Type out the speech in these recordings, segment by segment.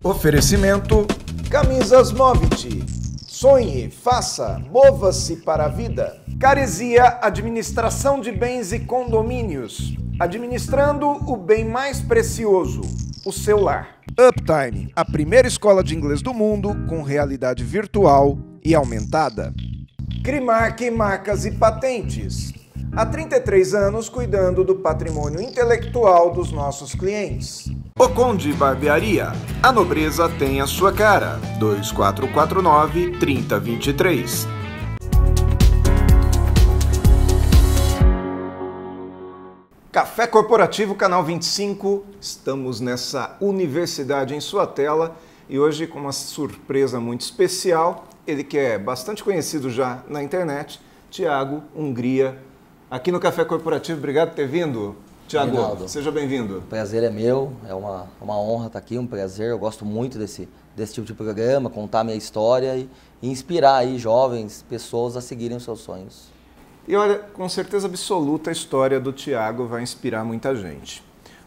Oferecimento Camisas Movit. Sonhe, faça, mova-se para a vida. Caresia Administração de Bens e Condomínios. Administrando o bem mais precioso, o seu lar. Uptime, a primeira escola de inglês do mundo com realidade virtual e aumentada. Crimark Marcas e Patentes. Há 33 anos cuidando do patrimônio intelectual dos nossos clientes. O Conde Barbearia. A nobreza tem a sua cara. 2449-3023. Café Corporativo, canal 25. Estamos nessa universidade em sua tela e hoje com uma surpresa muito especial. Ele que é bastante conhecido já na internet, Thiago Hungria, aqui no Café Corporativo. Obrigado por ter vindo. Thiago, Reinaldo, seja bem-vindo. O prazer é meu, é uma honra estar aqui, um prazer. Eu gosto muito desse tipo de programa, contar a minha história e inspirar aí jovens, pessoas a seguirem os seus sonhos. E olha, com certeza absoluta a história do Thiago vai inspirar muita gente.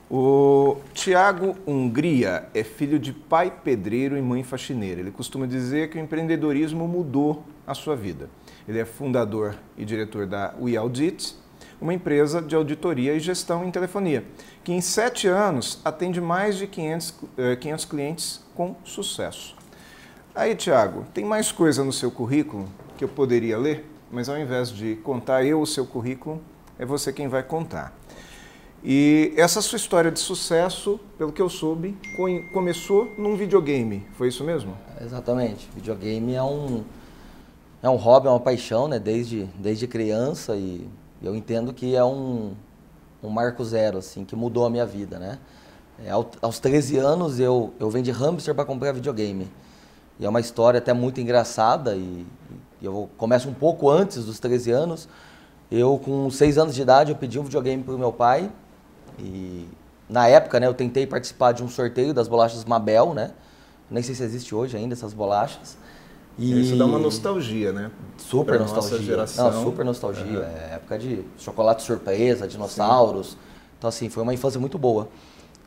O Thiago Hungria é filho de pai pedreiro e mãe faxineira. Ele costuma dizer que o empreendedorismo mudou a sua vida. Ele é fundador e diretor da We Audit, uma empresa de auditoria e gestão em telefonia, que em 7 anos atende mais de 500 clientes com sucesso. Aí, Thiago, tem mais coisa no seu currículo que eu poderia ler, mas ao invés de contar eu o seu currículo, é você quem vai contar. E essa sua história de sucesso, pelo que eu soube, começou num videogame, foi isso mesmo? Exatamente. Videogame é um hobby, é uma paixão, né? Desde criança, e eu entendo que é um marco zero, assim, que mudou a minha vida, né? Aos 13 anos eu vendi hamster para comprar videogame. E é uma história até muito engraçada e eu começo um pouco antes dos 13 anos. Eu, com 6 anos de idade, eu pedi um videogame para o meu pai. E na época, né, eu tentei participar de um sorteio das bolachas Mabel, né? Nem sei se existe hoje ainda essas bolachas. E isso dá uma nostalgia, né? Super nostalgia. Nossa geração. Não, super nostalgia. É época de chocolate surpresa, dinossauros. Sim. Então, assim, foi uma infância muito boa.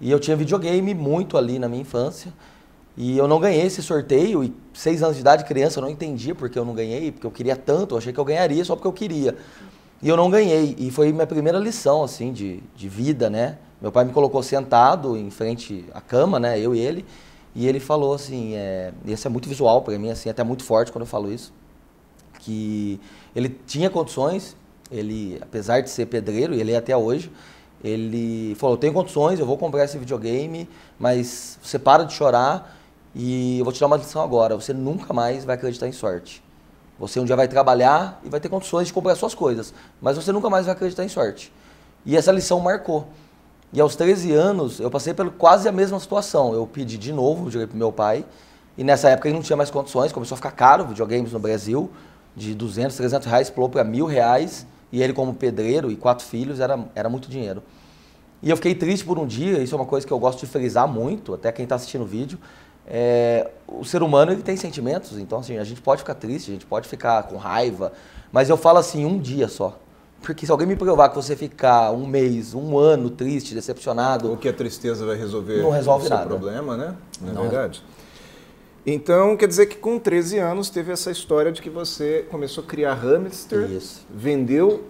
E eu tinha videogame muito ali na minha infância. E eu não ganhei esse sorteio. E 6 anos de idade, criança, eu não entendia porque eu não ganhei, porque eu queria tanto. Eu achei que eu ganharia só porque eu queria. E eu não ganhei. E foi minha primeira lição, assim, de vida, né? Meu pai me colocou sentado em frente à cama, né? Eu e ele. E ele falou assim, isso é muito visual para mim, assim, até muito forte quando eu falo isso, que ele tinha condições, ele, apesar de ser pedreiro, e ele é até hoje, ele falou, eu tenho condições, eu vou comprar esse videogame, mas você para de chorar e eu vou te dar uma lição agora, você nunca mais vai acreditar em sorte. Você um dia vai trabalhar e vai ter condições de comprar suas coisas, mas você nunca mais vai acreditar em sorte. E essa lição marcou. E aos 13 anos, eu passei por quase a mesma situação. Eu pedi de novo o videogame pro meu pai. E nessa época ele não tinha mais condições. Começou a ficar caro videogames no Brasil. De 200, 300 reais, pulou para R$1.000. E ele como pedreiro e 4 filhos, era muito dinheiro. E eu fiquei triste por um dia. Isso é uma coisa que eu gosto de frisar muito. Até quem está assistindo o vídeo. O ser humano, ele tem sentimentos. Então, assim, a gente pode ficar triste, a gente pode ficar com raiva. Mas eu falo assim, um dia só. Porque se alguém me provar que você ficar um mês, um ano triste, decepcionado... Ou que a tristeza vai resolver não resolve o seu nada. Problema, né? Não é verdade? Então, quer dizer que com 13 anos teve essa história de que você começou a criar hamster, Isso. Vendeu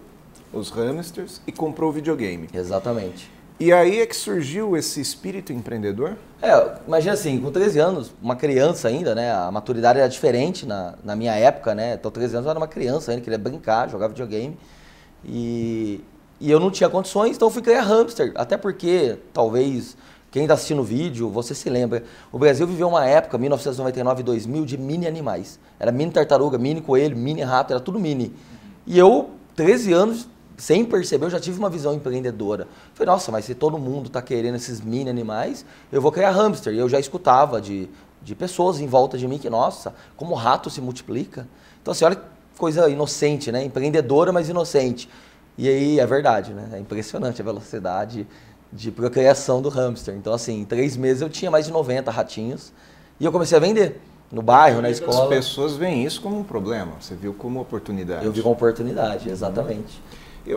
os hamsters e comprou o videogame. Exatamente. E aí é que surgiu esse espírito empreendedor? Imagina assim, com 13 anos, uma criança ainda, né? A maturidade era diferente na minha época, né? Então, 13 anos eu era uma criança ainda, queria brincar, jogar videogame. E eu não tinha condições, então eu fui criar hamster. Até porque, talvez, quem está assistindo o vídeo, você se lembra, o Brasil viveu uma época, 1999 e 2000, de mini animais. Era mini tartaruga, mini coelho, mini rato, era tudo mini. E eu, 13 anos, sem perceber, eu já tive uma visão empreendedora. Falei, nossa, mas se todo mundo está querendo esses mini animais, eu vou criar hamster. E eu já escutava de pessoas em volta de mim que, nossa, como o rato se multiplica. Então, assim, olha... coisa inocente, né? Empreendedora, mas inocente. E aí é verdade, né? É impressionante a velocidade de procriação do hamster. Então, assim, em 3 meses eu tinha mais de 90 ratinhos e eu comecei a vender no bairro, na escola. As pessoas veem isso como um problema, você viu como oportunidade. Eu vi como oportunidade, exatamente.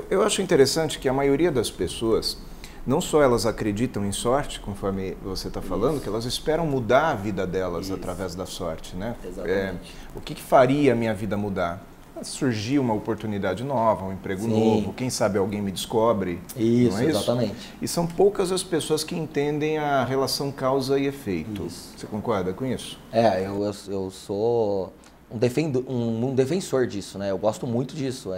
Eu acho interessante que a maioria das pessoas não só elas acreditam em sorte, conforme você está falando, que elas esperam mudar a vida delas através da sorte, né? Exatamente. O que faria a minha vida mudar? Surgir uma oportunidade nova, um emprego novo, quem sabe alguém me descobre. Isso, não é isso? Exatamente. E são poucas as pessoas que entendem a relação causa e efeito. Isso. Você concorda com isso? Eu sou um defensor disso, né? Eu gosto muito disso.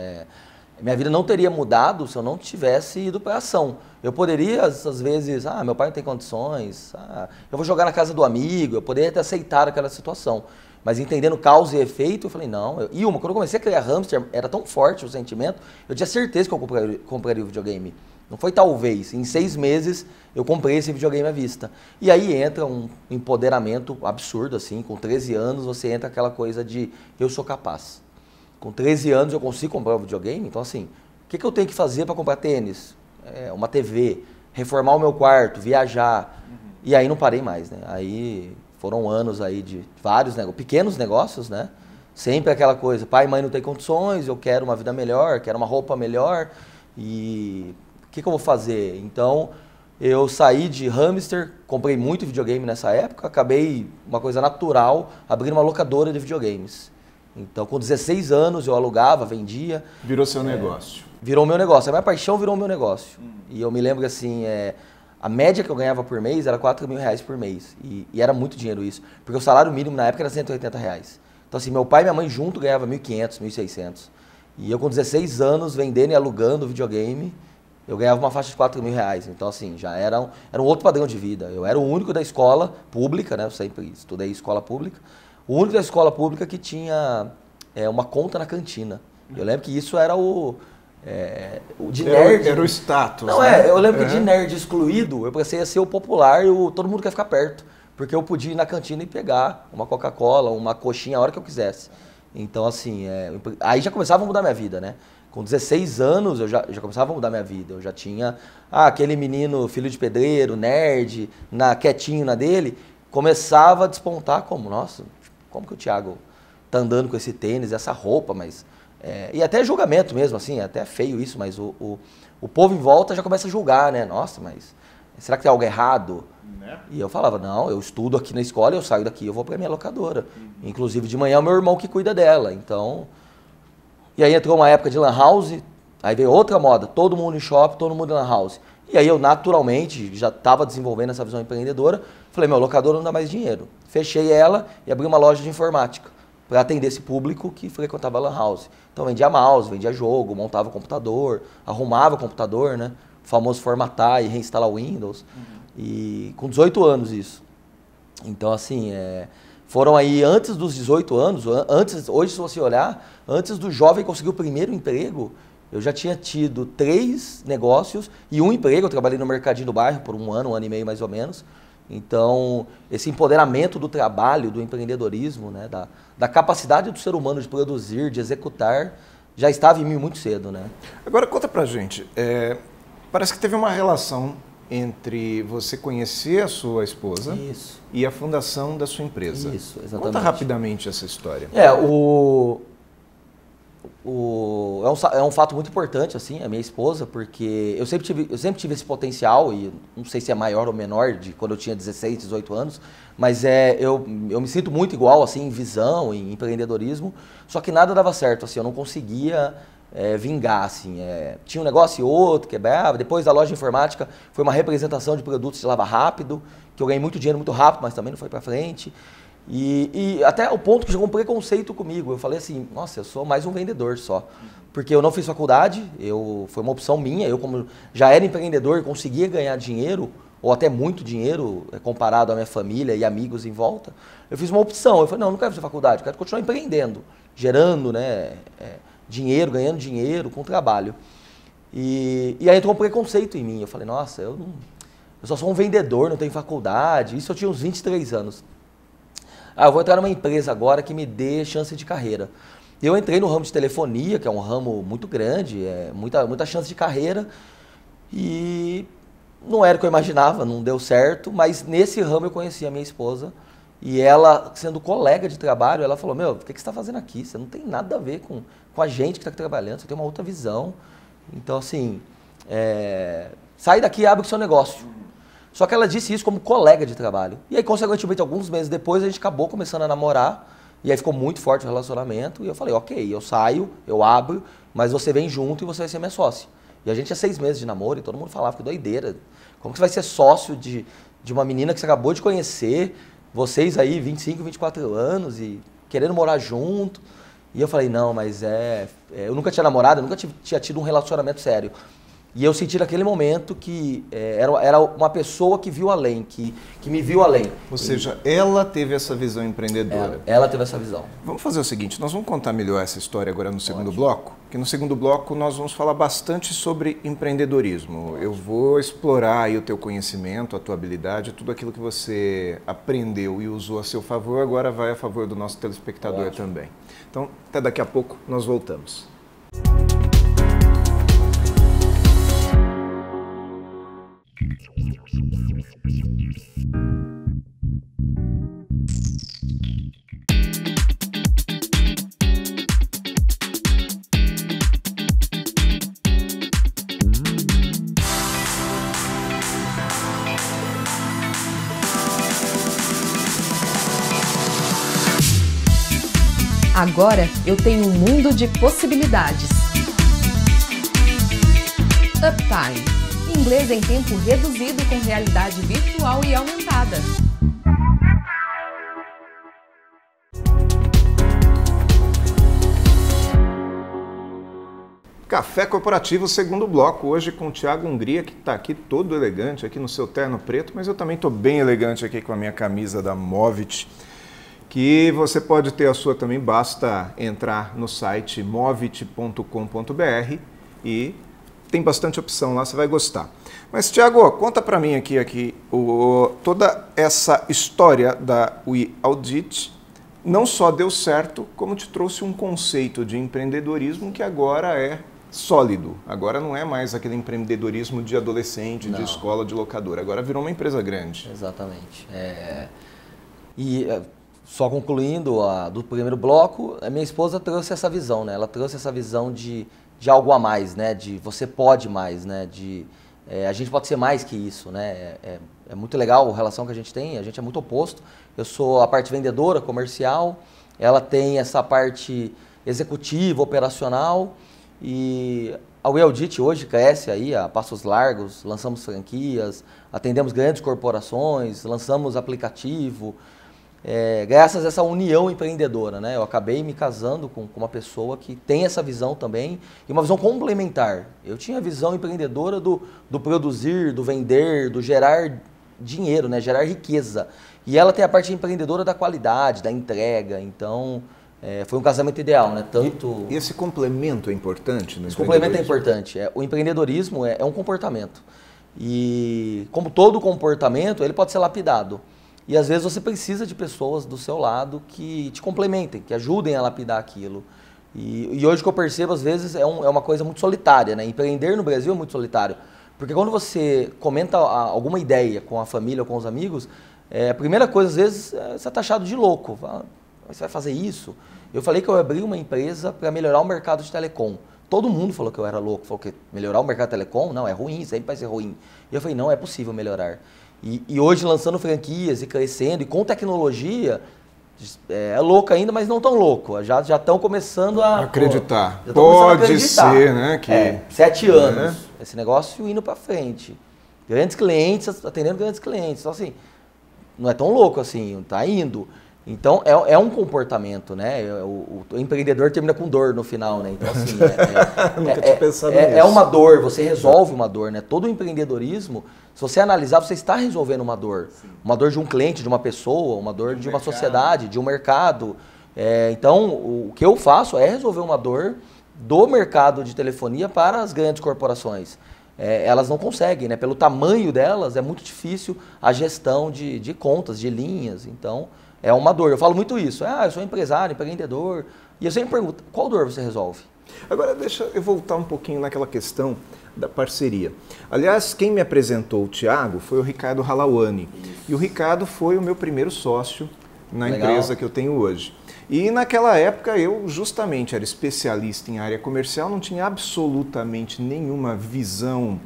Minha vida não teria mudado se eu não tivesse ido para a ação. Eu poderia, às vezes, meu pai não tem condições, eu vou jogar na casa do amigo, eu poderia ter aceitado aquela situação. Mas entendendo causa e efeito, eu falei, não. Quando eu comecei a criar hamster, era tão forte o sentimento, eu tinha certeza que eu compraria o videogame. Não foi talvez, em 6 meses eu comprei esse videogame à vista. E aí entra um empoderamento absurdo, assim, com 13 anos você entra aquela coisa de eu sou capaz. Com 13 anos eu consigo comprar um videogame, então assim, o que eu tenho que fazer para comprar tênis? Uma TV, reformar o meu quarto, viajar. E aí não parei mais, né? Aí foram anos aí de vários pequenos negócios, né? Sempre aquela coisa, pai e mãe não tem condições, eu quero uma vida melhor, quero uma roupa melhor e o que eu vou fazer? Então eu saí de hamster, comprei muito videogame nessa época, acabei, uma coisa natural, abrindo uma locadora de videogames. Então, com 16 anos, eu alugava, vendia. Virou seu negócio. Virou meu negócio. A minha paixão virou meu negócio. E eu me lembro que, assim, a média que eu ganhava por mês era R$4.000 por mês. E era muito dinheiro isso. Porque o salário mínimo na época era R$180. Então, assim, meu pai e minha mãe junto ganhavam R$1.500, R$1.600. E eu, com 16 anos, vendendo e alugando videogame, eu ganhava uma faixa de R$4.000. Então, assim, já era um outro padrão de vida. Eu era o único da escola pública, né? Eu sempre estudei escola pública. O único da escola pública que tinha uma conta na cantina. Eu lembro que isso era o de nerd. Era o status. Não, né? Eu lembro que de nerd excluído, eu passei a ser o popular e todo mundo quer ficar perto. Porque eu podia ir na cantina e pegar uma Coca-Cola, uma coxinha a hora que eu quisesse. Então, assim, aí já começava a mudar minha vida, né? Com 16 anos eu já começava a mudar minha vida. Eu já tinha aquele menino, filho de pedreiro, nerd, quietinho na dele, começava a despontar como, nossa, como que o Thiago tá andando com esse tênis, essa roupa, mas... e até julgamento mesmo, assim, até feio isso, mas o povo em volta já começa a julgar, né? Nossa, mas será que tem algo errado? Né? E eu falava, não, eu estudo aqui na escola, eu saio daqui, eu vou pra minha locadora. Inclusive, de manhã é o meu irmão que cuida dela, então... E aí entrou uma época de lan house, aí veio outra moda, todo mundo em shopping, todo mundo em lan house. E aí eu, naturalmente, já estava desenvolvendo essa visão empreendedora, falei, meu, locadora não dá mais dinheiro. Fechei ela e abri uma loja de informática para atender esse público que frequentava a lan house. Então vendia mouse, vendia jogo, montava computador, arrumava o computador, né? O famoso formatar e reinstalar o Windows. E com 18 anos isso. Então assim, foram aí antes dos 18 anos, hoje se você olhar, antes do jovem conseguir o primeiro emprego, eu já tinha tido 3 negócios e um emprego. Eu trabalhei no mercadinho do bairro por um ano e meio mais ou menos. Então, esse empoderamento do trabalho, do empreendedorismo, né, da capacidade do ser humano de produzir, de executar, já estava em mim muito cedo, né? Agora, conta pra gente. Parece que teve uma relação entre você conhecer a sua esposa e a fundação da sua empresa. Isso, exatamente. Conta rapidamente essa história. É um fato muito importante, assim, a minha esposa, porque eu sempre tive esse potencial, e não sei se é maior ou menor de quando eu tinha 16, 18 anos, mas eu me sinto muito igual, assim, em visão, em empreendedorismo, só que nada dava certo, assim, eu não conseguia vingar, assim, tinha um negócio e outro, quebrava. Depois da loja de informática foi uma representação de produtos de lava rápido, que eu ganhei muito dinheiro muito rápido, mas também não foi pra frente. E até o ponto que chegou um preconceito comigo. Eu falei assim, nossa, eu sou mais um vendedor só. Porque eu não fiz faculdade, foi uma opção minha. Eu, como já era empreendedor e conseguia ganhar dinheiro, ou até muito dinheiro, comparado à minha família e amigos em volta, eu fiz uma opção. Eu falei, não quero fazer faculdade, quero continuar empreendendo, gerando, né, dinheiro, ganhando dinheiro com trabalho. E aí entrou um preconceito em mim. Eu falei, nossa, eu só sou um vendedor, não tenho faculdade. Isso eu tinha uns 23 anos. Eu vou entrar numa empresa agora que me dê chance de carreira. Eu entrei no ramo de telefonia, que é um ramo muito grande, muita chance de carreira, e não era o que eu imaginava, não deu certo, mas nesse ramo eu conheci a minha esposa, e ela, sendo colega de trabalho, ela falou, meu, o que você está fazendo aqui? Você não tem nada a ver com a gente que está aqui trabalhando, você tem uma outra visão. Então, assim, sai daqui e abre o seu negócio. Só que ela disse isso como colega de trabalho. E aí, consequentemente, alguns meses depois, a gente acabou começando a namorar. E aí ficou muito forte o relacionamento. E eu falei, ok, eu saio, eu abro, mas você vem junto e você vai ser minha sócia. E a gente tinha 6 meses de namoro e todo mundo falava, que doideira. Como que você vai ser sócio de uma menina que você acabou de conhecer, vocês aí, 25, 24 anos e querendo morar junto? E eu falei, não, mas eu nunca tinha namorado, eu nunca tinha tido um relacionamento sério. E eu senti naquele momento que era uma pessoa que viu além, que me viu além. Ou seja, ela teve essa visão empreendedora. Ela teve essa visão. Vamos fazer o seguinte, nós vamos contar melhor essa história agora no segundo bloco, que no segundo bloco nós vamos falar bastante sobre empreendedorismo. Eu vou explorar aí o teu conhecimento, a tua habilidade, tudo aquilo que você aprendeu e usou a seu favor, agora vai a favor do nosso telespectador também. Então, até daqui a pouco nós voltamos. Agora eu tenho um mundo de possibilidades. Uptime. Inglês em tempo reduzido com realidade virtual e aumentada. Café Corporativo, segundo bloco, hoje com o Thiago Hungria, que está aqui todo elegante, aqui no seu terno preto, mas eu também estou bem elegante aqui com a minha camisa da Movit, que você pode ter a sua também, basta entrar no site movit.com.br e tem bastante opção lá, você vai gostar. Mas, Thiago, conta para mim aqui toda essa história da We Audit não só deu certo, como te trouxe um conceito de empreendedorismo que agora é sólido. Agora não é mais aquele empreendedorismo de adolescente, de escola, de locadora. Agora virou uma empresa grande. Exatamente. Só concluindo do primeiro bloco, a minha esposa trouxe essa visão, né? Ela trouxe essa visão de algo a mais, né? De você pode mais, né? A gente pode ser mais que isso, né? É muito legal a relação que a gente tem, a gente é muito oposto. Eu sou a parte vendedora, comercial, ela tem essa parte executiva, operacional, e a We Audit hoje cresce aí a passos largos, lançamos franquias, atendemos grandes corporações, lançamos aplicativo, graças a essa união empreendedora, né? Eu acabei me casando com uma pessoa que tem essa visão também, e uma visão complementar. Eu tinha a visão empreendedora do produzir, do vender, do gerar dinheiro, né? Gerar riqueza. E ela tem a parte empreendedora da qualidade, da entrega. Então, foi um casamento ideal, né? E esse complemento é importante no empreendedorismo? Esse complemento é importante. O empreendedorismo é um comportamento. E, como todo comportamento, ele pode ser lapidado. E às vezes você precisa de pessoas do seu lado que te complementem, que ajudem a lapidar aquilo. E hoje o que eu percebo, às vezes, é uma coisa muito solitária, né? Empreender no Brasil é muito solitário. Porque quando você comenta alguma ideia com a família ou com os amigos, a primeira coisa, às vezes, você é taxado de louco. Você vai fazer isso? Eu falei que eu abri uma empresa para melhorar o mercado de telecom. Todo mundo falou que eu era louco. Falou que melhorar o mercado de telecom? Não, é ruim, sempre vai ser ruim. E eu falei, não, é possível melhorar. E hoje lançando franquias e crescendo, e com tecnologia, é louco ainda, mas não tão louco. Já estão começando a acreditar. Pode ser, né? 7 anos, esse negócio indo para frente. Grandes clientes, atendendo grandes clientes. Então, assim, não é tão louco assim, tá indo. Então, é um comportamento, né? O empreendedor termina com dor no final, né? Então, assim, Nunca tinha pensado nisso. É uma dor, você resolve uma dor, né? Todo o empreendedorismo, se você analisar, você está resolvendo uma dor. Sim. Uma dor de um cliente, de uma pessoa, uma dor de uma sociedade, de um mercado. Então, o que eu faço é resolver uma dor do mercado de telefonia para as grandes corporações. Elas não conseguem, né? Pelo tamanho delas, é muito difícil a gestão de contas, de linhas. Então, é uma dor. Eu falo muito isso. Eu sou empresário, empreendedor. E eu sempre pergunto, qual dor você resolve? Agora, deixa eu voltar um pouquinho naquela questão da parceria. Aliás, quem me apresentou o Thiago foi o Ricardo Halawani. E o Ricardo foi o meu primeiro sócio na empresa que eu tenho hoje. E naquela época eu justamente era especialista em área comercial, não tinha absolutamente nenhuma visão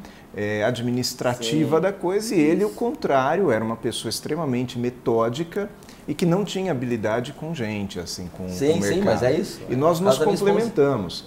administrativa da coisa, e ele, o contrário, era uma pessoa extremamente metódica e que não tinha habilidade com gente, assim, com o mercado. Sim, mas é isso. E nós nos complementamos.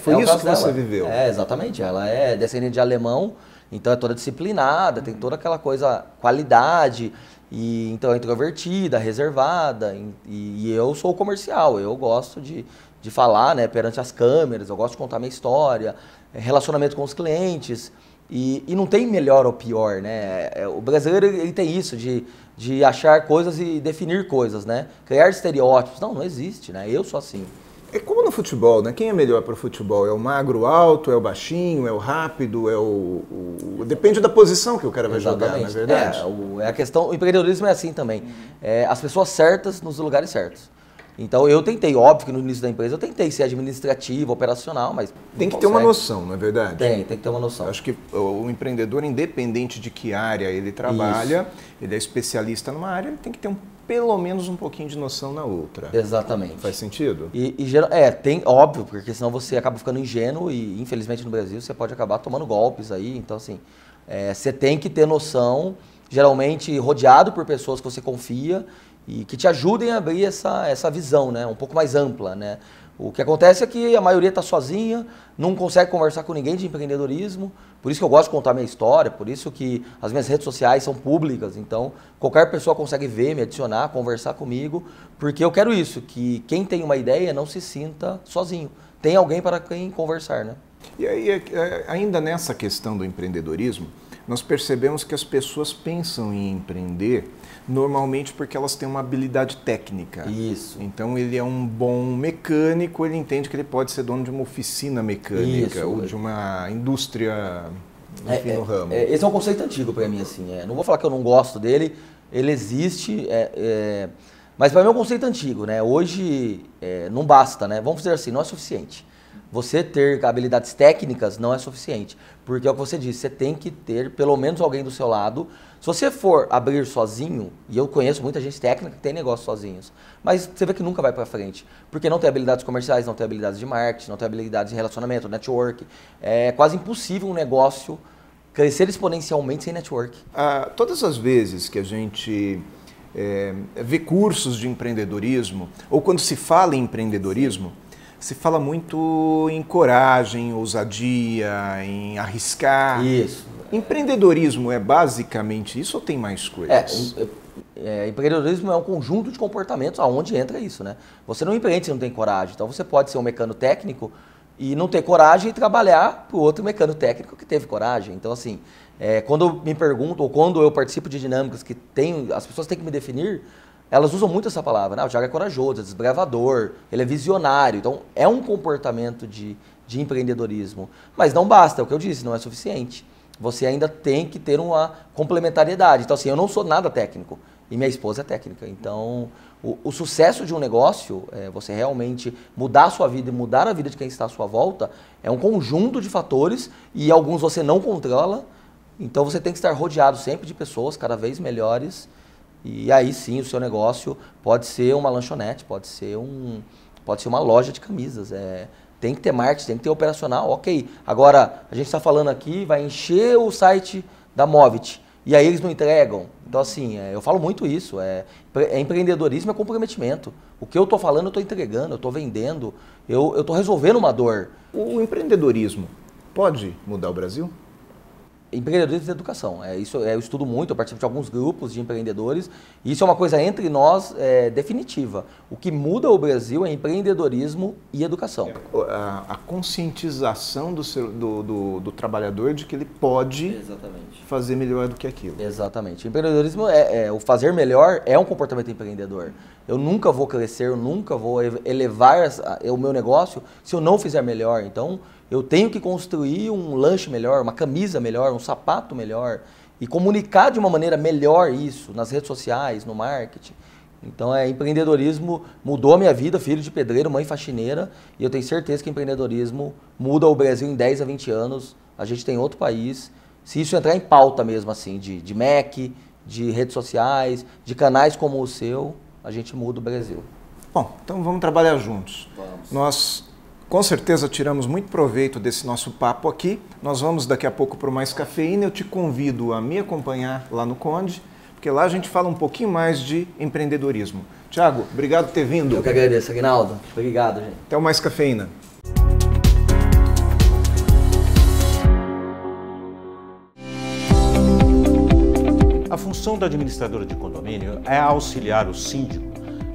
Foi isso que você viveu. Exatamente. Ela é descendente de alemão, então é toda disciplinada, tem toda aquela coisa, qualidade, e então é introvertida, reservada, e eu sou comercial, eu gosto de falar, né, perante as câmeras, eu gosto de contar minha história, relacionamento com os clientes, e não tem melhor ou pior, né? O brasileiro ele tem isso de achar coisas e definir coisas, né? Criar estereótipos. Não existe, né? Eu sou assim. É como no futebol, né? Quem é melhor para o futebol? É o magro alto, é o baixinho, é o rápido, depende da posição que o cara vai jogar, não é verdade? A questão, o empreendedorismo é assim também. As pessoas certas nos lugares certos. Então eu tentei, óbvio que no início da empresa eu tentei ser administrativo, operacional, mas tem que ter uma noção, não é verdade? Tem que ter uma noção. Eu acho que o empreendedor, independente de que área ele trabalha, ele é especialista numa área, ele tem que ter pelo menos um pouquinho de noção na outra. Exatamente. Faz sentido? Tem, óbvio, porque senão você acaba ficando ingênuo e infelizmente no Brasil você pode acabar tomando golpes aí, então assim, você tem que ter noção, geralmente rodeado por pessoas que você confia, e que te ajudem a abrir essa visão, né? Um pouco mais ampla, né? O que acontece é que a maioria está sozinha, não consegue conversar com ninguém de empreendedorismo, por isso que eu gosto de contar minha história, por isso que as minhas redes sociais são públicas, então qualquer pessoa consegue ver, me adicionar, conversar comigo, porque eu quero isso, que quem tem uma ideia não se sinta sozinho, tem alguém para quem conversar, né? E aí, ainda nessa questão do empreendedorismo, nós percebemos que as pessoas pensam em empreender normalmente porque elas têm uma habilidade técnica. Isso. Então ele é um bom mecânico, ele entende que ele pode ser dono de uma oficina mecânica ou de uma indústria, enfim, no ramo. Esse é um conceito antigo para mim, assim. Não vou falar que eu não gosto dele, ele existe, mas para mim é um conceito antigo, né? Hoje não basta, né? Vamos dizer assim, não é suficiente. Você ter habilidades técnicas não é suficiente, porque é o que você disse, você tem que ter pelo menos alguém do seu lado. Se você for abrir sozinho, e eu conheço muita gente técnica que tem negócio sozinhos, mas você vê que nunca vai para frente, porque não tem habilidades comerciais, não tem habilidades de marketing, não tem habilidades de relacionamento, network. É quase impossível um negócio crescer exponencialmente sem network. Todas as vezes que a gente vê cursos de empreendedorismo, ou quando se fala em empreendedorismo, se fala muito em coragem, ousadia, em arriscar. Isso. Empreendedorismo é basicamente isso ou tem mais coisas? Empreendedorismo é um conjunto de comportamentos aonde entra isso, né? Você não empreende se não tem coragem. Então você pode ser um mecânico técnico e não ter coragem e trabalhar para o outro mecânico técnico que teve coragem. Então assim, quando me perguntam ou quando eu participo de dinâmicas que as pessoas têm que me definir, elas usam muito essa palavra, né? O Thiago é corajoso, é desbravador, ele é visionário. Então, é um comportamento de empreendedorismo. Mas não basta, é o que eu disse, não é suficiente. Você ainda tem que ter uma complementariedade. Então, assim, eu não sou nada técnico e minha esposa é técnica. Então, o sucesso de um negócio, você realmente mudar a sua vida e mudar a vida de quem está à sua volta, é um conjunto de fatores e alguns você não controla. Então, você tem que estar rodeado sempre de pessoas cada vez melhores. E aí sim o seu negócio pode ser uma lanchonete, pode ser uma loja de camisas. Tem que ter marketing, tem que ter operacional, ok. Agora, a gente está falando aqui, vai encher o site da Movit e aí eles não entregam. Então assim, eu falo muito isso, empreendedorismo é comprometimento. O que eu estou falando eu estou entregando, eu estou vendendo, eu estou resolvendo uma dor. O empreendedorismo pode mudar o Brasil? Empreendedorismo e educação. Isso eu estudo muito, eu participo de alguns grupos de empreendedores e isso é uma coisa entre nós definitiva. O que muda o Brasil é empreendedorismo e educação. A conscientização do trabalhador de que ele pode fazer melhor do que aquilo. Exatamente. Empreendedorismo o fazer melhor é um comportamento empreendedor. Eu nunca vou crescer, eu nunca vou elevar o meu negócio se eu não fizer melhor. Então, eu tenho que construir um lanche melhor, uma camisa melhor, um sapato melhor e comunicar de uma maneira melhor isso nas redes sociais, no marketing. Então, empreendedorismo mudou a minha vida, filho de pedreiro, mãe faxineira, e eu tenho certeza que empreendedorismo muda o Brasil em 10 a 20 anos. A gente tem outro país. Se isso entrar em pauta mesmo assim, de MEC, de redes sociais, de canais como o seu, a gente muda o Brasil. Bom, então vamos trabalhar juntos. Vamos. Nós Com certeza tiramos muito proveito desse nosso papo aqui. Nós vamos daqui a pouco para o Mais Cafeína. Eu te convido a me acompanhar lá no Conde, porque lá a gente fala um pouquinho mais de empreendedorismo. Tiago, obrigado por ter vindo. Eu que agradeço, Aguinaldo. Obrigado, gente. Até o Mais Cafeína. A função da administradora de condomínio é auxiliar o síndico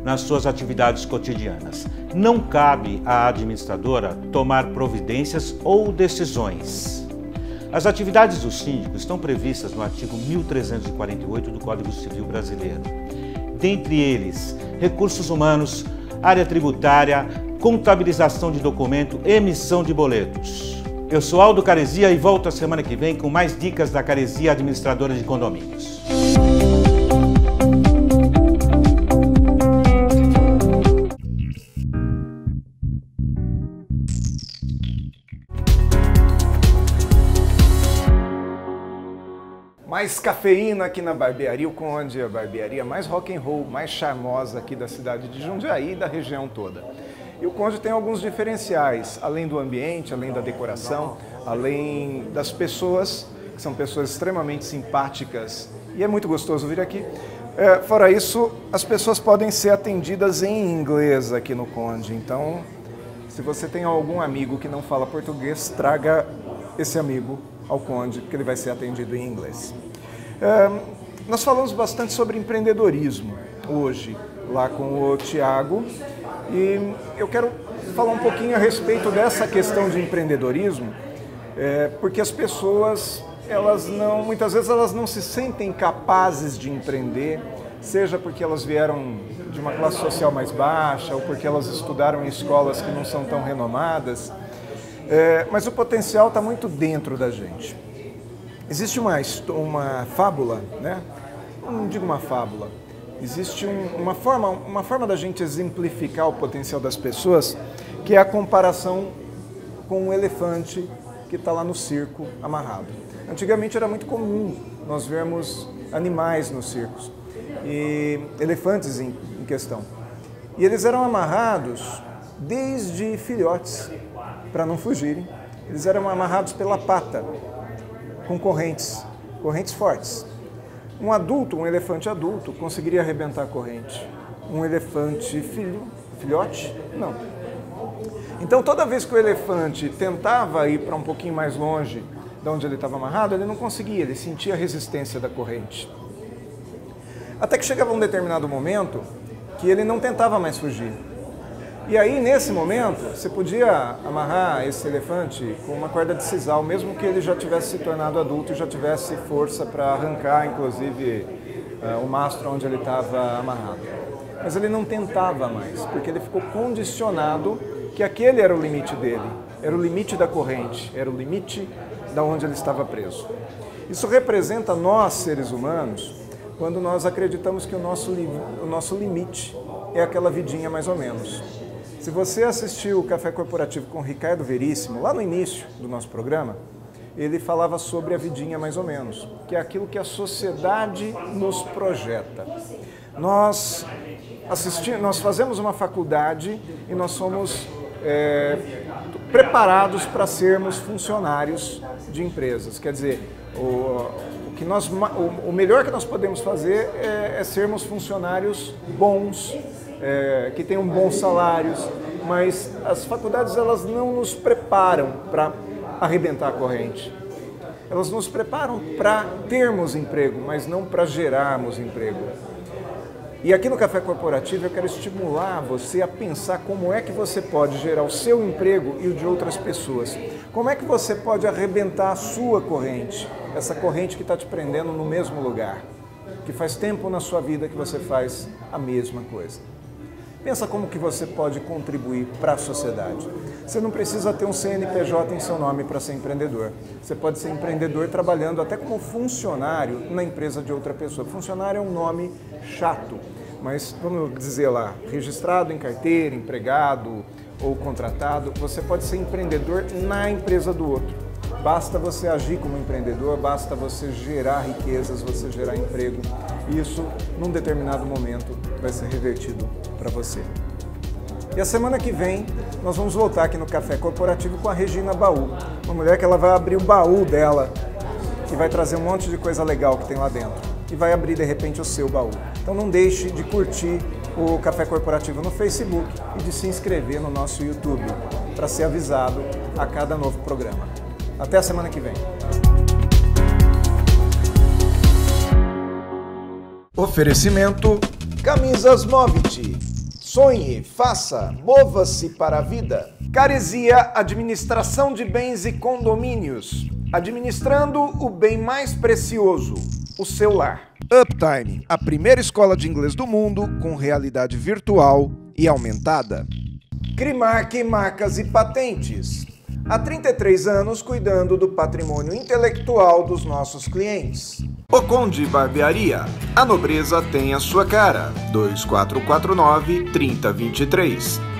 nas suas atividades cotidianas. Não cabe à administradora tomar providências ou decisões. As atividades do síndico estão previstas no artigo 1348 do Código Civil Brasileiro. Dentre eles, recursos humanos, área tributária, contabilização de documento, emissão de boletos. Eu sou Aldo Caresia e volto a semana que vem com mais dicas da Caresia Administradora de Condomínios. Mais cafeína aqui na Barbearia O Conde, a barbearia mais rock and roll, mais charmosa aqui da cidade de Jundiaí e da região toda. E o Conde tem alguns diferenciais, além do ambiente, além da decoração, além das pessoas, que são pessoas extremamente simpáticas e é muito gostoso vir aqui. Fora isso, as pessoas podem ser atendidas em inglês aqui no Conde, então se você tem algum amigo que não fala português, traga esse amigo ao Conde, porque ele vai ser atendido em inglês. Nós falamos bastante sobre empreendedorismo hoje, lá com o Tiago, e eu quero falar um pouquinho a respeito dessa questão de empreendedorismo, porque as pessoas, muitas vezes elas não se sentem capazes de empreender, seja porque elas vieram de uma classe social mais baixa, ou porque elas estudaram em escolas que não são tão renomadas, mas o potencial está muito dentro da gente. Existe uma fábula, né? Não digo uma fábula, existe uma forma da gente exemplificar o potencial das pessoas, que é a comparação com um elefante que está lá no circo amarrado. Antigamente era muito comum nós vermos animais nos circos, e elefantes em questão. E eles eram amarrados desde filhotes, para não fugirem. Eles eram amarrados pela pata, com correntes fortes. Um elefante adulto, conseguiria arrebentar a corrente. Um elefante filhote, não. Então, toda vez que o elefante tentava ir para um pouquinho mais longe de onde ele estava amarrado, ele não conseguia, ele sentia a resistência da corrente. Até que chegava um determinado momento que ele não tentava mais fugir. E aí, nesse momento, você podia amarrar esse elefante com uma corda de sisal, mesmo que ele já tivesse se tornado adulto e já tivesse força para arrancar, inclusive, o mastro onde ele estava amarrado. Mas ele não tentava mais, porque ele ficou condicionado que aquele era o limite dele, era o limite da corrente, era o limite da onde ele estava preso. Isso representa nós, seres humanos, quando nós acreditamos que o nosso limite é aquela vidinha mais ou menos. Se você assistiu o Café Corporativo com o Ricardo Veríssimo, lá no início do nosso programa, ele falava sobre a vidinha mais ou menos, que é aquilo que a sociedade nos projeta. Nós fazemos uma faculdade e nós somos preparados para sermos funcionários de empresas. Quer dizer, o melhor que nós podemos fazer é sermos funcionários bons, que tenham bons salários, mas as faculdades elas não nos preparam para arrebentar a corrente. Elas nos preparam para termos emprego, mas não para gerarmos emprego. E aqui no Café Corporativo eu quero estimular você a pensar como é que você pode gerar o seu emprego e o de outras pessoas. Como é que você pode arrebentar a sua corrente, essa corrente que está te prendendo no mesmo lugar, que faz tempo na sua vida que você faz a mesma coisa. Pensa como que você pode contribuir para a sociedade. Você não precisa ter um CNPJ em seu nome para ser empreendedor. Você pode ser empreendedor trabalhando até como funcionário na empresa de outra pessoa. Funcionário é um nome chato, mas vamos dizer lá, registrado em carteira, empregado ou contratado, você pode ser empreendedor na empresa do outro. Basta você agir como empreendedor, basta você gerar riquezas, você gerar emprego. E isso, num determinado momento, vai ser revertido para você. E a semana que vem nós vamos voltar aqui no Café Corporativo com a Regina Baú, uma mulher que ela vai abrir o baú dela e vai trazer um monte de coisa legal que tem lá dentro e vai abrir de repente o seu baú. Então não deixe de curtir o Café Corporativo no Facebook e de se inscrever no nosso YouTube para ser avisado a cada novo programa. Até a semana que vem. Oferecimento Camisas Movit. Sonhe, faça, mova-se para a vida. Caresia Administração de Bens e Condomínios. Administrando o bem mais precioso, o seu lar. Uptime, a primeira escola de inglês do mundo com realidade virtual e aumentada. Crimark Marcas e Patentes. Há 33 anos cuidando do patrimônio intelectual dos nossos clientes. O Conde Barbearia. A nobreza tem a sua cara. 2449-3023.